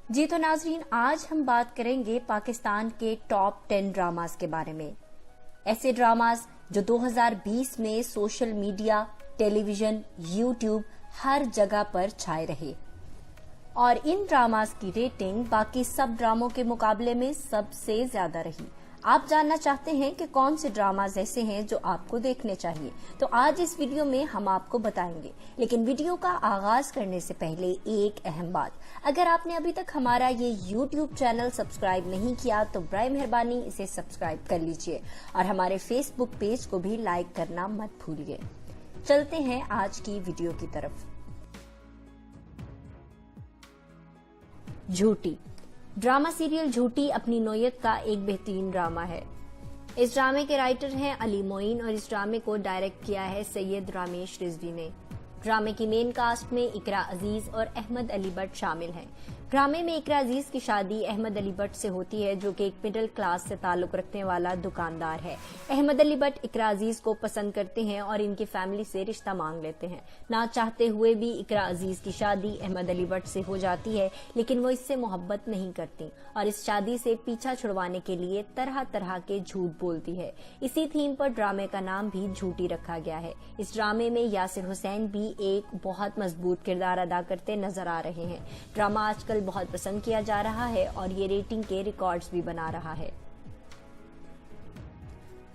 जी तो नाजरीन, आज हम बात करेंगे पाकिस्तान के टॉप 10 ड्रामास के बारे में। ऐसे ड्रामास जो 2020 में सोशल मीडिया, टेलीविजन, यूट्यूब हर जगह पर छाए रहे और इन ड्रामास की रेटिंग बाकी सब ड्रामों के मुकाबले में सबसे ज्यादा रही। आप जानना चाहते हैं कि कौन से ड्रामास ऐसे हैं जो आपको देखने चाहिए, तो आज इस वीडियो में हम आपको बताएंगे। लेकिन वीडियो का आगाज करने से पहले एक अहम बात, अगर आपने अभी तक हमारा ये YouTube चैनल सब्सक्राइब नहीं किया तो बराए मेहरबानी इसे सब्सक्राइब कर लीजिए और हमारे फेसबुक पेज को भी लाइक करना मत भूलिए। चलते हैं आज की वीडियो की तरफ। झूठी ड्रामा सीरियल झूठी अपनी नौयत का एक बेहतरीन ड्रामा है। इस ड्रामे के राइटर हैं अली मोइन और इस ड्रामे को डायरेक्ट किया है सैयद रामेश रिजवी ने। ड्रामे की मेन कास्ट में इकरा अजीज और अहमद अली भट्ट शामिल हैं। ड्रामे में इकरा अजीज की शादी अहमद अली भट्ट से होती है, जो कि एक मिडिल क्लास से ताल्लुक रखने वाला दुकानदार है। अहमद अली भट्ट इकरा अजीज को पसंद करते हैं और इनकी फैमिली से रिश्ता मांग लेते हैं। ना चाहते हुए भी इकरा अजीज की शादी अहमद अली भट्ट से हो जाती है, लेकिन वो इससे मोहब्बत नहीं करती और इस शादी से पीछा छुड़वाने के लिए तरह तरह के झूठ बोलती है। इसी थीम पर ड्रामे का नाम भी झूठी रखा गया है। इस ड्रामे में यासिर हुसैन भी एक बहुत मजबूत किरदार अदा करते नजर आ रहे हैं। ड्रामा आजकल बहुत पसंद किया जा रहा है और ये रेटिंग के रिकॉर्ड्स भी बना रहा है।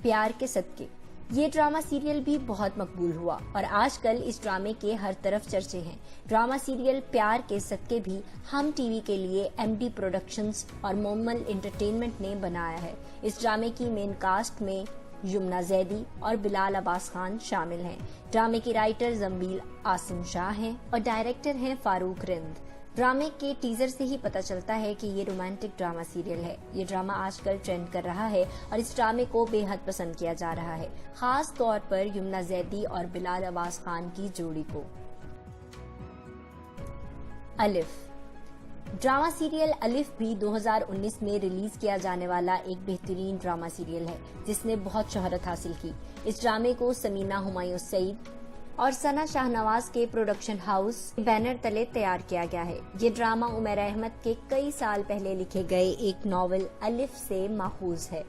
प्यार के सदके ये ड्रामा सीरियल भी बहुत मकबूल हुआ और आजकल इस ड्रामे के हर तरफ चर्चे हैं। ड्रामा सीरियल प्यार के सदके भी हम टीवी के लिए एमडी प्रोडक्शंस और मोमल एंटरटेनमेंट ने बनाया है। इस ड्रामे की मेन कास्ट में यमुना जैदी और बिलाल अब्बास खान शामिल हैं। ड्रामे की राइटर जम्बील आसिम शाह हैं और डायरेक्टर हैं फारूक रिंद। ड्रामे के टीजर से ही पता चलता है कि ये रोमांटिक ड्रामा सीरियल है। ये ड्रामा आजकल ट्रेंड कर रहा है और इस ड्रामे को बेहद पसंद किया जा रहा है, खास तौर पर यमुना जैदी और बिलाल अब्बास खान की जोड़ी को। अलिफ ड्रामा सीरियल अलिफ भी 2019 में रिलीज किया जाने वाला एक बेहतरीन ड्रामा सीरियल है, जिसने बहुत शोहरत हासिल की। इस ड्रामे को समीना हुमायूं सईद और सना शाहनवाज के प्रोडक्शन हाउस बैनर तले तैयार किया गया है। ये ड्रामा उमर अहमद के कई साल पहले लिखे गए एक नॉवेल अलिफ से माखूज है।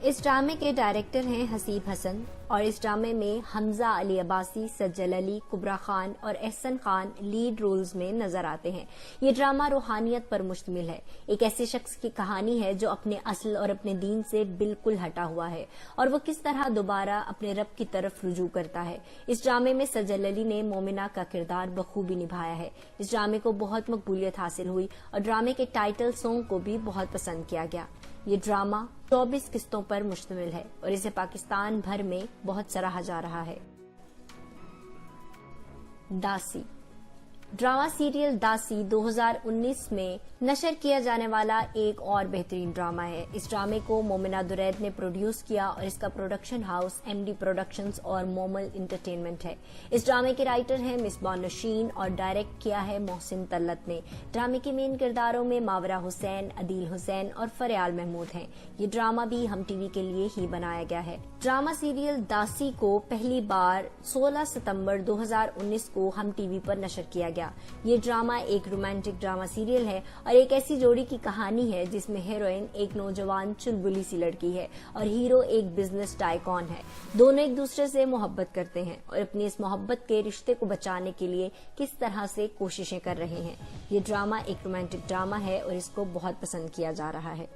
इस ड्रामे के डायरेक्टर हैं हसीब हसन और इस ड्रामे में हमजा अली अब्बासी, सज्जल अली, कुबरा खान और एहसन खान लीड रोल्स में नजर आते हैं। ये ड्रामा रूहानियत पर मुश्तमिल है। एक ऐसे शख्स की कहानी है जो अपने असल और अपने दीन से बिल्कुल हटा हुआ है और वो किस तरह दोबारा अपने रब की तरफ रुजू करता है। इस ड्रामे में सज्जल अली ने मोमिना का किरदार बखूबी निभाया है। इस ड्रामे को बहुत मकबूलियत हासिल हुई और ड्रामे के टाइटल सॉन्ग को भी बहुत पसंद किया गया। ये ड्रामा 24 किस्तों पर मुश्तमिल है और इसे पाकिस्तान भर में बहुत सराहा जा रहा है। दासी ड्रामा सीरियल दासी 2019 में नशर किया जाने वाला एक और बेहतरीन ड्रामा है। इस ड्रामे को मोमिना दुरैद ने प्रोड्यूस किया और इसका प्रोडक्शन हाउस एमडी प्रोडक्शंस और मोमल एंटरटेनमेंट है। इस ड्रामे के राइटर हैं मिसबा नशीन और डायरेक्ट किया है मोहसिन तल्लत ने। ड्रामे के मेन किरदारों में मावरा हुसैन, अदील हुसैन और फरयाल महमूद हैं। ये ड्रामा भी हम टीवी के लिए ही बनाया गया है। ड्रामा सीरियल दासी को पहली बार 16 सितंबर 2019 को हम टीवी पर नशर किया गया। ये ड्रामा एक रोमांटिक ड्रामा सीरियल है और एक ऐसी जोड़ी की कहानी है जिसमें हीरोइन एक नौजवान चुलबुली सी लड़की है और हीरो एक बिजनेस टाइकॉन है। दोनों एक दूसरे से मोहब्बत करते हैं और अपनी इस मोहब्बत के रिश्ते को बचाने के लिए किस तरह से कोशिशें कर रहे हैं। ये ड्रामा एक रोमांटिक ड्रामा है और इसको बहुत पसंद किया जा रहा है।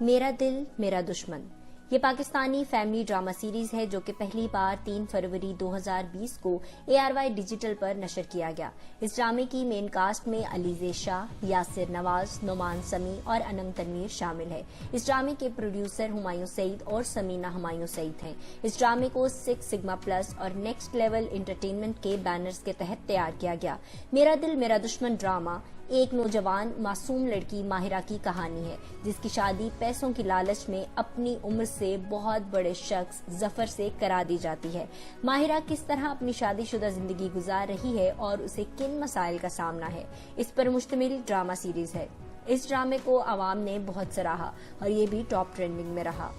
मेरा दिल मेरा दुश्मन ये पाकिस्तानी फैमिली ड्रामा सीरीज है जो कि पहली बार 3 फरवरी 2020 को ARY डिजिटल पर नशर किया गया। इस ड्रामे की मेन कास्ट में अलीजे शाह, यासिर नवाज, नोमान समी और अनम तनवीर शामिल है। इस ड्रामे के प्रोड्यूसर हुमायूं सईद और समीना हुमायूं सईद हैं। इस ड्रामे को 6 सिग्मा प्लस और नेक्स्ट लेवल एंटरटेनमेंट के बैनर्स के तहत तैयार किया गया। मेरा दिल मेरा दुश्मन ड्रामा एक नौजवान मासूम लड़की माहिरा की कहानी है, जिसकी शादी पैसों की लालच में अपनी उम्र से बहुत बड़े शख्स जफर से करा दी जाती है। माहिरा किस तरह अपनी शादीशुदा जिंदगी गुजार रही है और उसे किन मसाइल का सामना है, इस पर मुश्तमिल ड्रामा सीरीज है। इस ड्रामे को आवाम ने बहुत सराहा और ये भी टॉप ट्रेंडिंग में रहा।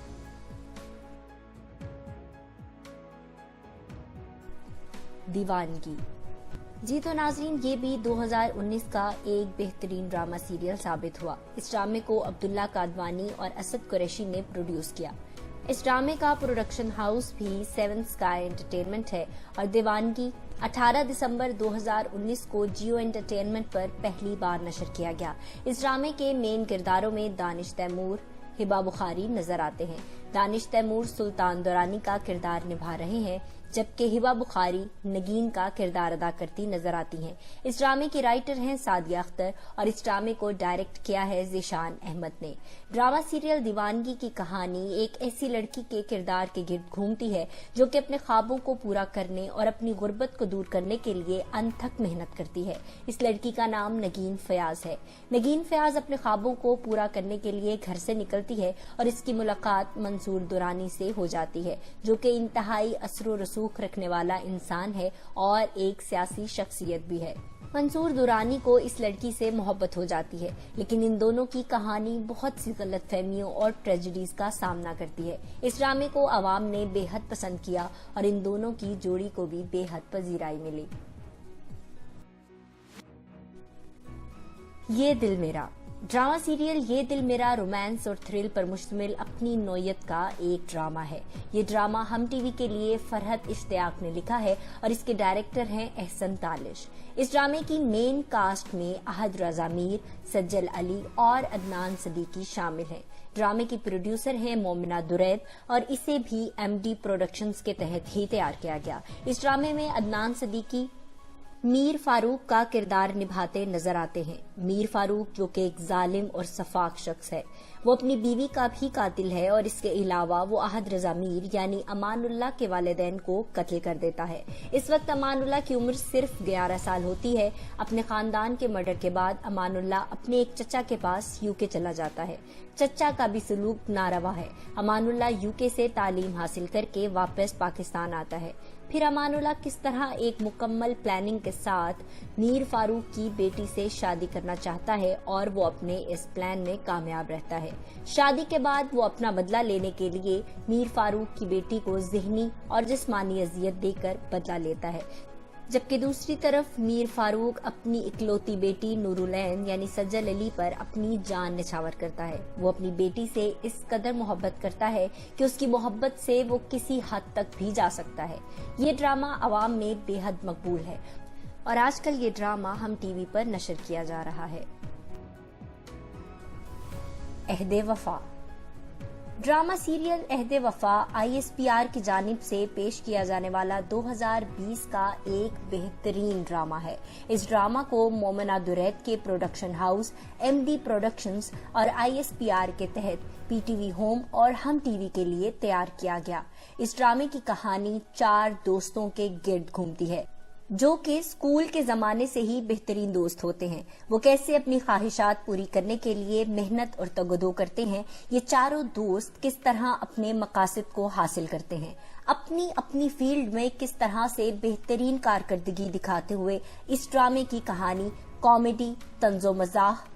दीवानगी जी तो नाजरीन, ये भी 2019 का एक बेहतरीन ड्रामा सीरियल साबित हुआ। इस ड्रामे को अब्दुल्ला कादवानी और असद कुरैशी ने प्रोड्यूस किया। इस ड्रामे का प्रोडक्शन हाउस भी सेवन स्काई एंटरटेनमेंट है और दीवानगी 18 दिसंबर 2019 को जियो एंटरटेनमेंट पर पहली बार नशर किया गया। इस ड्रामे के मेन किरदारों में दानिश तैमूर, हिबा बुखारी नजर आते हैं। दानिश तैमूर सुल्तान दुरानी का किरदार निभा रहे हैं, जबकि हिबा बुखारी नगीन का किरदार अदा करती नजर आती हैं। इस ड्रामे की राइटर हैं सादिया अख्तर और इस ड्रामे को डायरेक्ट किया है ज़ीशान अहमद ने। ड्रामा सीरियल दीवानगी की कहानी एक ऐसी लड़की के किरदार के गिर्द घूमती है जो कि अपने ख्वाबों को पूरा करने और अपनी गुर्बत को दूर करने के लिए अनथक मेहनत करती है। इस लड़की का नाम नगीन फयाज है। नगीन फयाज अपने ख्वाबों को पूरा करने के लिए घर से निकलती है और इसकी मुलाकात मंसूर दुरानी से हो जाती है, जो कि इंतहाई असरो रसूख रखने वाला इंसान है और एक सियासी शख्सियत भी है। मंसूर दुरानी को इस लड़की से मोहब्बत हो जाती है, लेकिन इन दोनों की कहानी बहुत सी गलतफहमियों और ट्रेजेडीज का सामना करती है। इस ड्रामे को आवाम ने बेहद पसंद किया और इन दोनों की जोड़ी को भी बेहद पजीराई मिली। ये दिल मेरा ड्रामा सीरियल ये दिल मेरा रोमांस और थ्रिल पर मुश्तमिल अपनी नौयत का एक ड्रामा है। ये ड्रामा हम टीवी के लिए फरहत इश्तियाक ने लिखा है और इसके डायरेक्टर हैं एहसन तालिश। इस ड्रामे की मेन कास्ट में अहद रजा मीर, सज्जल अली और अदनान सदीकी शामिल हैं। ड्रामे की प्रोड्यूसर हैं मोमिना दुरैद और इसे भी एमडी प्रोडक्शंस के तहत ही तैयार किया गया। इस ड्रामे में अदनान सदीकी मीर फारूक का किरदार निभाते नजर आते हैं। मीर फारूक जो कि एक जालिम और सफाक शख्स है, वो अपनी बीवी का भी कातिल है और इसके अलावा वो अहद रजा मीर यानी अमानुल्लाह के वालिदैन को कत्ल कर देता है। इस वक्त अमानुल्लाह की उम्र सिर्फ 11 साल होती है। अपने खानदान के मर्डर के बाद अमानुल्लाह अपने एक चचा के पास यूके चला जाता है। चचा का भी सलूक नारवा है। अमानुल्लाह यूके से तालीम हासिल करके वापस पाकिस्तान आता है। फिर अमानुल्लाह किस तरह एक मुकम्मल प्लानिंग के साथ मीर फारूक की बेटी से शादी करना चाहता है और वो अपने इस प्लान में कामयाब रहता है। शादी के बाद वो अपना बदला लेने के लिए मीर फारूक की बेटी को ज़हनी और जिस्मानी अजियत देकर बदला लेता है, जबकि दूसरी तरफ मीर फारूक अपनी इकलौती बेटी नूरुलैन यानी सज्जल अली पर अपनी जान निछावर करता है। वो अपनी बेटी से इस कदर मोहब्बत करता है कि उसकी मोहब्बत से वो किसी हद तक भी जा सकता है। ये ड्रामा अवाम में बेहद मकबूल है और आजकल ये ड्रामा हम टीवी पर नशर किया जा रहा है। अहदे वफा ड्रामा सीरियल अहदे वफा ISPR की जानिब से पेश किया जाने वाला 2020 का एक बेहतरीन ड्रामा है। इस ड्रामा को मोमिना दुरैद के प्रोडक्शन हाउस MD प्रोडक्शंस और ISPR के तहत PTV होम और हम टीवी के लिए तैयार किया गया। इस ड्रामे की कहानी 4 दोस्तों के गिर्द घूमती है जो कि स्कूल के जमाने से ही बेहतरीन दोस्त होते हैं। वो कैसे अपनी ख्वाहिशात पूरी करने के लिए मेहनत और तगदो करते हैं, ये चारों दोस्त किस तरह अपने मकासद को हासिल करते हैं, अपनी अपनी फील्ड में किस तरह से बेहतरीन कारकर्दगी दिखाते हुए इस ड्रामे की कहानी कॉमेडी, तंजो मजाक,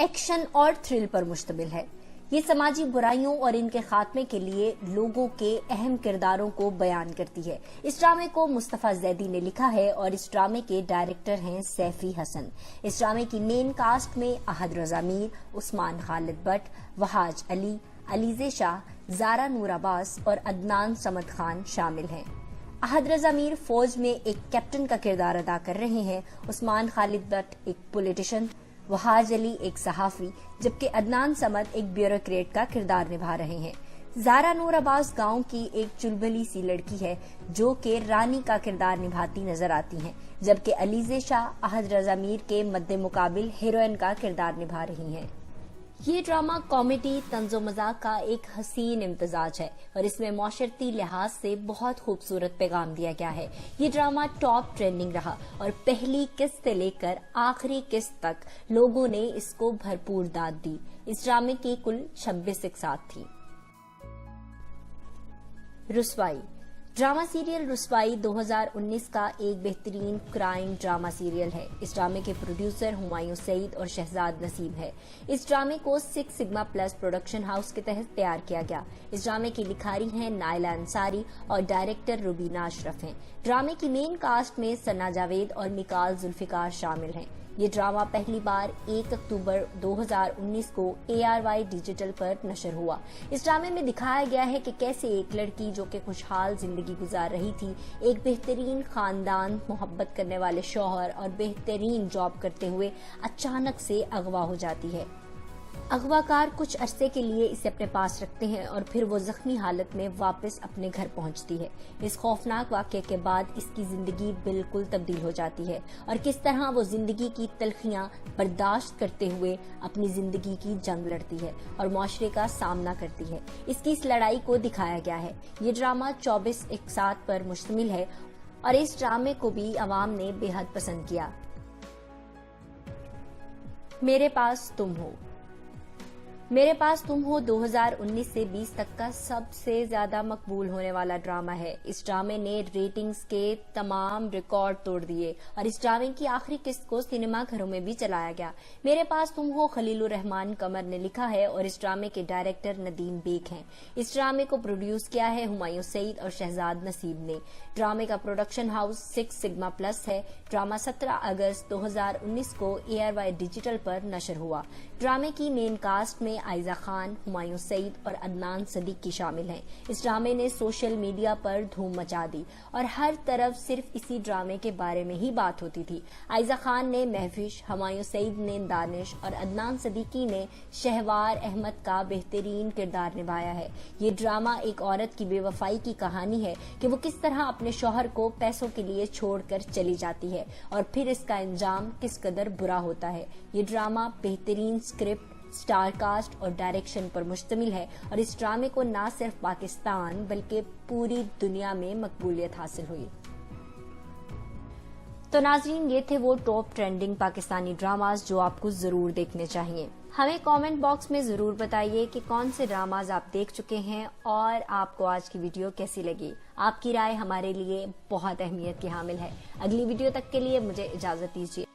एक्शन और थ्रिल पर मुश्तमिल है। ये समाजी बुराइयों और इनके खात्मे के लिए लोगों के अहम किरदारों को बयान करती है। इस ड्रामे को मुस्तफा जैदी ने लिखा है और इस ड्रामे के डायरेक्टर हैं सैफी हसन। इस ड्रामे की मेन कास्ट में अहद रजा मीर, उस्मान खालिद भट्ट, वहाज अली, अलीजे शाह, जारा नूर अब्बास और अदनान समद खान शामिल हैं। अहद रजा मीर फौज में एक कैप्टन का किरदार अदा कर रहे हैं। उस्मान खालिद भट्ट एक पॉलिटिशियन, वहाज अली एक सहाफी, जबकि अदनान समद एक ब्यूरोक्रेट का किरदार निभा रहे हैं। जारा नूर अब्बास गांव की एक चुलबुली सी लड़की है जो कि रानी का किरदार निभाती नजर आती हैं, जबकि अलीजे शाह अहद रजा मीर के मद्दे मुकाबिल हीरोइन का किरदार निभा रही हैं। ये ड्रामा कॉमेडी, तंजो मजाक का एक हसीन इम्तजाज है और इसमें मौशरती लिहाज से बहुत खूबसूरत पैगाम दिया गया है। ये ड्रामा टॉप ट्रेंडिंग रहा और पहली किस्त से लेकर आखिरी किस्त तक लोगों ने इसको भरपूर दाद दी। इस ड्रामे की कुल 26 इकसात थी। रुसवाई ड्रामा सीरियल रुस्वाई 2019 का एक बेहतरीन क्राइम ड्रामा सीरियल है। इस ड्रामे के प्रोड्यूसर हुमायूं सईद और शहजाद नसीम है। इस ड्रामे को 6 सिग्मा प्लस प्रोडक्शन हाउस के तहत तैयार किया गया। इस ड्रामे की लिखारी हैं नाइला अंसारी और डायरेक्टर रुबीना अशरफ हैं। ड्रामे की मेन कास्ट में सना जावेद और निकाल जुल्फिकार शामिल हैं। ये ड्रामा पहली बार 1 अक्टूबर 2019 को ARY डिजिटल पर नशर हुआ। इस ड्रामे में दिखाया गया है कि कैसे एक लड़की जो कि खुशहाल जिंदगी गुजार रही थी, एक बेहतरीन खानदान, मोहब्बत करने वाले शौहर और बेहतरीन जॉब करते हुए अचानक से अगवा हो जाती है। अगवाकार कुछ अरसे के लिए इसे अपने पास रखते हैं और फिर वो जख्मी हालत में वापस अपने घर पहुंचती है। इस खौफनाक वाक़ये के बाद इसकी जिंदगी बिल्कुल तब्दील हो जाती है और किस तरह वो जिंदगी की तलखियां बर्दाश्त करते हुए अपनी जिंदगी की जंग लड़ती है और मुआशरे का सामना करती है। इसकी इस लड़ाई को दिखाया गया है। ये ड्रामा 24/1 पर मुश्तमिल है और इस ड्रामे को भी अवाम ने बेहद पसंद किया। मेरे पास तुम हो 2019 से 20 तक का सबसे ज्यादा मकबूल होने वाला ड्रामा है। इस ड्रामे ने रेटिंग्स के तमाम रिकॉर्ड तोड़ दिए और इस ड्रामे की आखिरी किस्त को सिनेमा घरों में भी चलाया गया। मेरे पास तुम हो खलीलुर रहमान कमर ने लिखा है और इस ड्रामे के डायरेक्टर नदीम बेग हैं। इस ड्रामे को प्रोड्यूस किया है हुमायूं सईद और शहजाद नसीब ने। ड्रामे का प्रोडक्शन हाउस 6 सिग्मा प्लस है। ड्रामा 17 अगस्त 2019 को ARY डिजिटल पर नशर हुआ। ड्रामे की मेन कास्ट में आयजा खान, हुमायूं सईद और अदनान सदीकी शामिल हैं। इस ड्रामे ने सोशल मीडिया पर धूम मचा दी और हर तरफ सिर्फ इसी ड्रामे के बारे में ही बात होती थी। आयजा खान ने महफिश, हुमायूं सईद ने दानिश और अदनान सदीकी ने शहवार अहमद का बेहतरीन किरदार निभाया है। ये ड्रामा एक औरत की बेवफाई की कहानी है कि वो किस तरह अपने शौहर को पैसों के लिए छोड़कर चली जाती है और फिर इसका अंजाम किस कदर बुरा होता है। ये ड्रामा बेहतरीन स्क्रिप्ट, स्टार कास्ट और डायरेक्शन पर मुश्तमिल है और इस ड्रामे को न सिर्फ पाकिस्तान बल्कि पूरी दुनिया में मकबूलियत हासिल हुई। तो नाज़रीन, ये थे वो टॉप ट्रेंडिंग पाकिस्तानी ड्रामाज जो आपको जरूर देखने चाहिए। हमें कमेंट बॉक्स में जरूर बताइए कि कौन से ड्रामाज आप देख चुके हैं और आपको आज की वीडियो कैसी लगी। आपकी राय हमारे लिए बहुत अहमियत की हामिल है। अगली वीडियो तक के लिए मुझे इजाजत दीजिए।